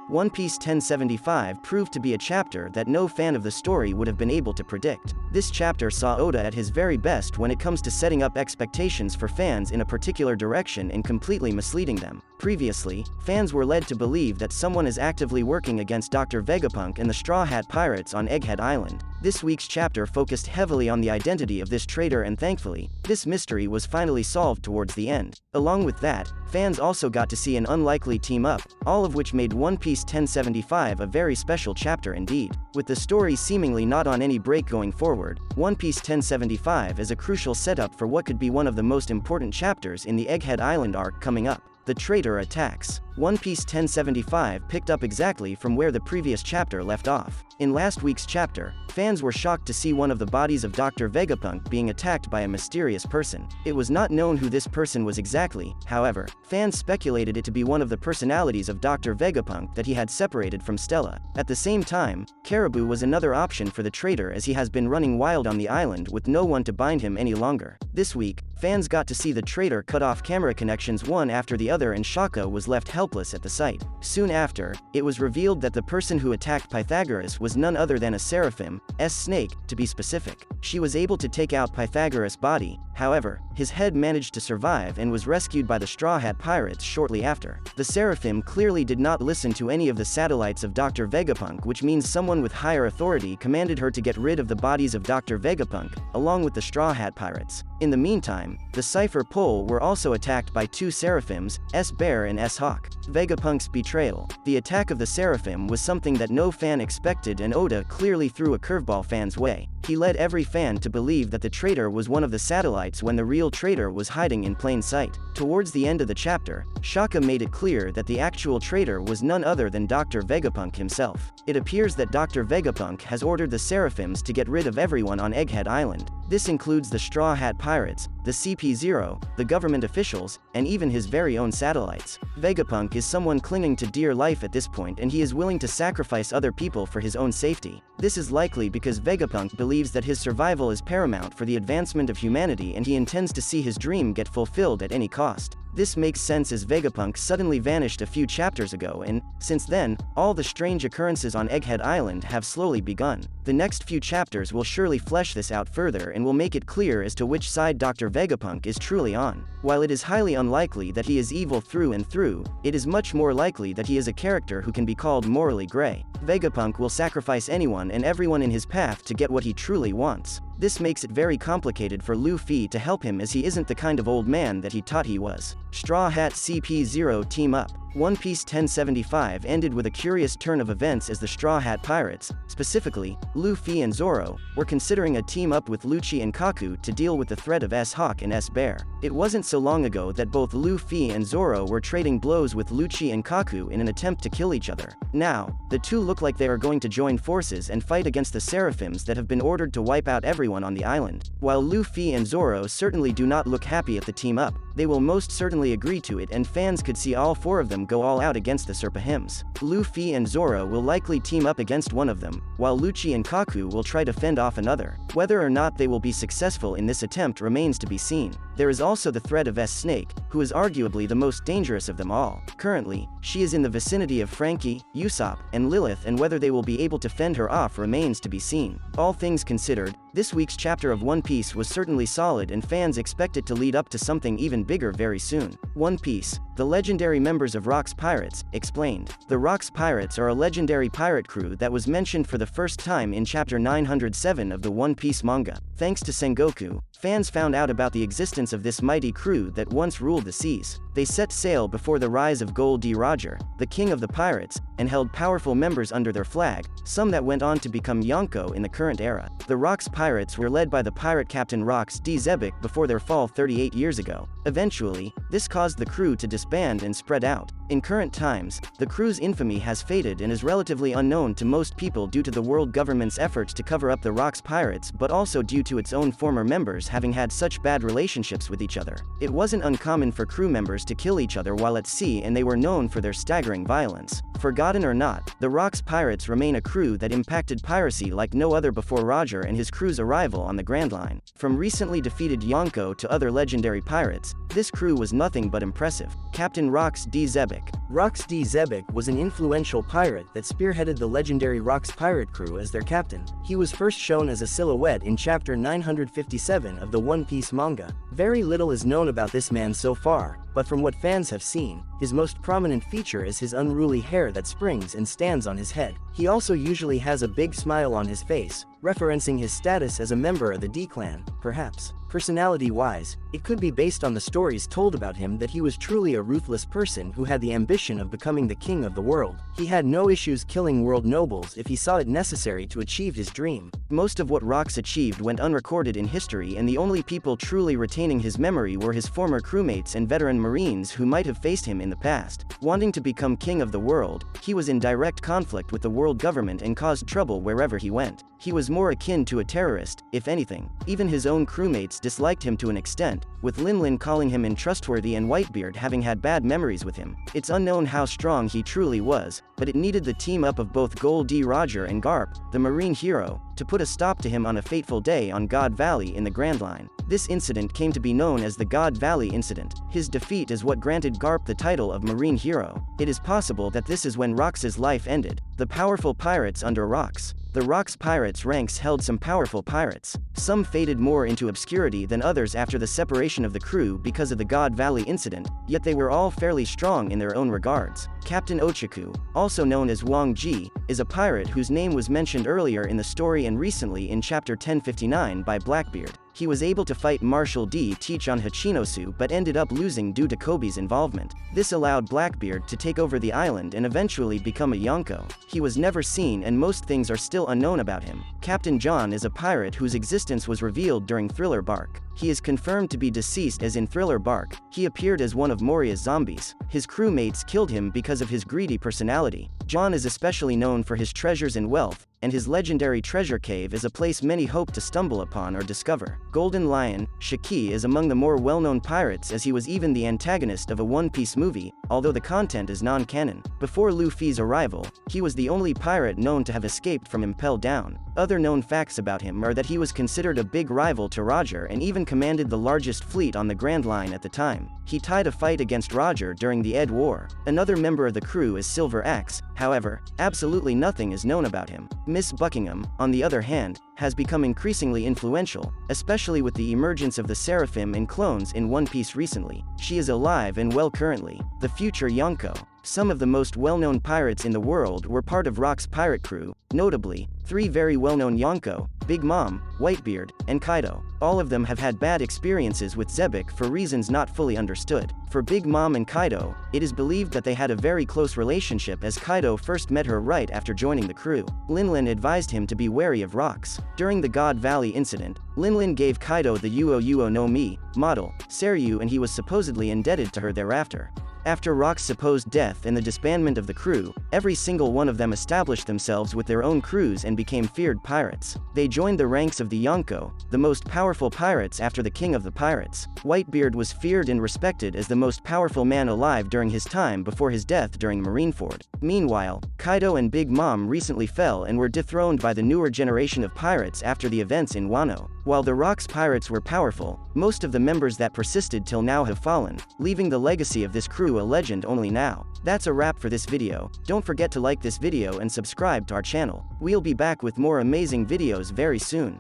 One Piece 1075 proved to be a chapter that no fan of the story would have been able to predict. This chapter saw Oda at his very best when it comes to setting up expectations for fans in a particular direction and completely misleading them. Previously, fans were led to believe that someone is actively working against Dr. Vegapunk and the Straw Hat Pirates on Egghead Island. This week's chapter focused heavily on the identity of this traitor, and thankfully, this mystery was finally solved towards the end. Along with that, fans also got to see an unlikely team-up, all of which made One Piece 1075 a very special chapter indeed. With the story seemingly not on any break going forward, One Piece 1075 is a crucial setup for what could be one of the most important chapters in the Egghead Island arc coming up. The traitor attacks. One Piece 1075 picked up exactly from where the previous chapter left off. In last week's chapter, fans were shocked to see one of the bodies of Dr. Vegapunk being attacked by a mysterious person. It was not known who this person was exactly, however, fans speculated it to be one of the personalities of Dr. Vegapunk that he had separated from Stella. At the same time, Caribou was another option for the traitor, as he has been running wild on the island with no one to bind him any longer. This week, fans got to see the traitor cut off camera connections one after the other, and Shaka was left helpless at the sight. Soon after, it was revealed that the person who attacked Pythagoras was none other than a seraphim, snake, to be specific. She was able to take out Pythagoras' body, however, his head managed to survive and was rescued by the Straw Hat Pirates shortly after. The seraphim clearly did not listen to any of the satellites of Dr. Vegapunk, which means someone with higher authority commanded her to get rid of the bodies of Dr. Vegapunk, along with the Straw Hat Pirates. In the meantime, the Cypher Pole were also attacked by two seraphims, S-Bear and S-Hawk. Vegapunk's betrayal. The attack of the seraphim was something that no fan expected, and Oda clearly threw a curveball fans' way. He led every fan to believe that the traitor was one of the satellites when the real traitor was hiding in plain sight. Towards the end of the chapter, Shaka made it clear that the actual traitor was none other than Dr. Vegapunk himself. It appears that Dr. Vegapunk has ordered the seraphims to get rid of everyone on Egghead Island. This includes the Straw Hat Pirates, the CP0, the government officials, and even his very own satellites. Vegapunk is someone clinging to dear life at this point, and he is willing to sacrifice other people for his own safety. This is likely because Vegapunk believes that his survival is paramount for the advancement of humanity, and he intends to see his dream get fulfilled at any cost. This makes sense, as Vegapunk suddenly vanished a few chapters ago, and, since then, all the strange occurrences on Egghead Island have slowly begun. The next few chapters will surely flesh this out further and will make it clear as to which side Dr. Vegapunk is truly on. While it is highly unlikely that he is evil through and through, it is much more likely that he is a character who can be called morally gray. Vegapunk will sacrifice anyone and everyone in his path to get what he truly wants. This makes it very complicated for Luffy to help him, as he isn't the kind of old man that he thought he was. Straw Hat CP0 team up. One Piece 1075 ended with a curious turn of events, as the Straw Hat Pirates, specifically, Luffy and Zoro, were considering a team-up with Lucci and Kaku to deal with the threat of S-Hawk and S-Bear. It wasn't so long ago that both Luffy and Zoro were trading blows with Lucci and Kaku in an attempt to kill each other. Now, the two look like they are going to join forces and fight against the seraphims that have been ordered to wipe out everyone on the island. While Luffy and Zoro certainly do not look happy at the team-up, they will most certainly agree to it, and fans could see all four of them go all out against the Serpahims. Luffy and Zoro will likely team up against one of them, while Lucci and Kaku will try to fend off another. Whether or not they will be successful in this attempt remains to be seen. There is also the threat of S-Snake, who is arguably the most dangerous of them all. Currently, she is in the vicinity of Frankie, Usopp, and Lilith, and whether they will be able to fend her off remains to be seen. All things considered, this week's chapter of One Piece was certainly solid, and fans expect it to lead up to something even bigger very soon. One Piece, the legendary members of Rock's Pirates, explained. The Rock's Pirates are a legendary pirate crew that was mentioned for the first time in chapter 907 of the One Piece manga. Thanks to Sengoku, fans found out about the existence of this mighty crew that once ruled the seas. They set sail before the rise of Gold D. Roger, the king of the pirates, and held powerful members under their flag, some that went on to become Yonko in the current era. The Rock's Pirates were led by the pirate captain Rox D. Zebek before their fall 38 years ago. Eventually, this caused the crew to disband and spread out. In current times, the crew's infamy has faded and is relatively unknown to most people due to the world government's efforts to cover up the Rock's Pirates, but also due to its own former members having had such bad relationships with each other. It wasn't uncommon for crew members used to kill each other while at sea, and they were known for their staggering violence. Forgotten or not, the Rocks Pirates remain a crew that impacted piracy like no other before Roger and his crew's arrival on the Grand Line. From recently defeated Yonko to other legendary pirates, this crew was nothing but impressive. Captain Rox D. Zebek. Rox D. Zebek was an influential pirate that spearheaded the legendary Rocks pirate crew as their captain. He was first shown as a silhouette in chapter 957 of the One Piece manga. Very little is known about this man so far, but from what fans have seen, his most prominent feature is his unruly hair that springs and stands on his head. He also usually has a big smile on his face, referencing his status as a member of the D-Clan, perhaps. Personality-wise, it could be based on the stories told about him that he was truly a ruthless person who had the ambition of becoming the king of the world. He had no issues killing world nobles if he saw it necessary to achieve his dream. Most of what Rox achieved went unrecorded in history, and the only people truly retaining his memory were his former crewmates and veteran Marines who might have faced him in the past. Wanting to become king of the world, he was in direct conflict with the world government and caused trouble wherever he went. He was more akin to a terrorist, if anything. Even his own crewmates disliked him to an extent, with Lin calling him untrustworthy and Whitebeard having had bad memories with him. It's unknown how strong he truly was, but it needed the team-up of both Gold D. Roger and Garp, the Marine hero, to put a stop to him on a fateful day on God Valley in the Grand Line. This incident came to be known as the God Valley Incident. His defeat is what granted Garp the title of Marine Hero. It is possible that this is when Rox's life ended. The powerful pirates under Rox. The Rocks Pirates ranks held some powerful pirates. Some faded more into obscurity than others after the separation of the crew because of the God Valley incident, yet they were all fairly strong in their own regards. Captain Ochaku, also known as Wang Ji, is a pirate whose name was mentioned earlier in the story and recently in chapter 1059 by Blackbeard. He was able to fight Marshal D. Teach on Hachinosu but ended up losing due to Kobe's involvement. This allowed Blackbeard to take over the island and eventually become a Yonko. He was never seen and most things are still unknown about him. Captain John is a pirate whose existence was revealed during Thriller Bark. He is confirmed to be deceased as in Thriller Bark. He appeared as one of Moria's zombies. His crewmates killed him because of his greedy personality. John is especially known for his treasures and wealth, and his legendary treasure cave is a place many hope to stumble upon or discover. Golden Lion, Shiki is among the more well-known pirates as he was even the antagonist of a One Piece movie, although the content is non-canon. Before Luffy's arrival, he was the only pirate known to have escaped from Impel Down. Other known facts about him are that he was considered a big rival to Roger and even commanded the largest fleet on the Grand Line at the time. He tied a fight against Roger during the Ed War. Another member of the crew is Silver Axe. However, absolutely nothing is known about him. Miss Buckingham, on the other hand, has become increasingly influential, especially with the emergence of the Seraphim and clones in One Piece recently. She is alive and well currently. The future Yonko. Some of the most well-known pirates in the world were part of Rock's pirate crew, notably, 3 very well-known Yonko, Big Mom, Whitebeard, and Kaido. All of them have had bad experiences with Zebek for reasons not fully understood. For Big Mom and Kaido, it is believed that they had a very close relationship as Kaido first met her right after joining the crew. Lin advised him to be wary of rocks. During the God Valley incident, Lin gave Kaido the Uo no Mi model, Seryu, and he was supposedly indebted to her thereafter. After Rock's supposed death and the disbandment of the crew, every single one of them established themselves with their own crews and became feared pirates. They joined the ranks of the Yonko, the most powerful pirates after the king of the pirates. Whitebeard was feared and respected as the most powerful man alive during his time before his death during Marineford. Meanwhile, Kaido and Big Mom recently fell and were dethroned by the newer generation of pirates after the events in Wano. While the Rocks pirates were powerful, most of the members that persisted till now have fallen, leaving the legacy of this crew a legend only now. That's a wrap for this video. Don't forget to like this video and subscribe to our channel. We'll be back with more amazing videos very soon.